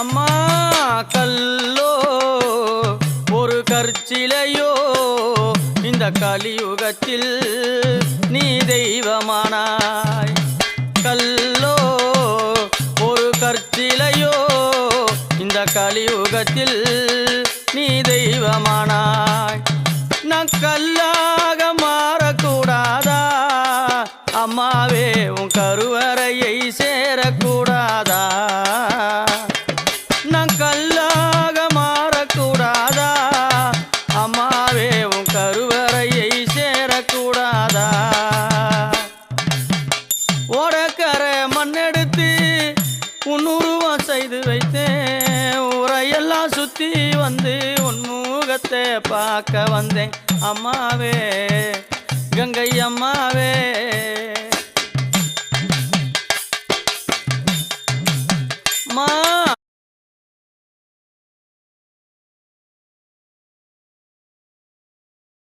அம்மா கல்லோ ஒரு கற்சிலையோ இந்த கலியுகத்தில் நீ தெய்வமானாய். கல்லோ ஒரு கற்சிலையோ இந்த கலியுகத்தில் நீ தெய்வமானாய். நான் கல்லாக மாறக்கூடாதா அம்மாவே, உன் கருவறையை சேரக்கூடாதா? நான் கல்லாக மாறக்கூடாதா அம்மாவே, உன் கருவறையை சேரக்கூடாதா? ஓடக்கரை மண்ணெடுத்து உன்னுருவம் செய்து வைத்தேன். ஊரையெல்லாம் சுத்தி வந்து உன் முகத்தை பார்க்க வந்தேன். அம்மாவே, கங்கை அம்மாவே, மா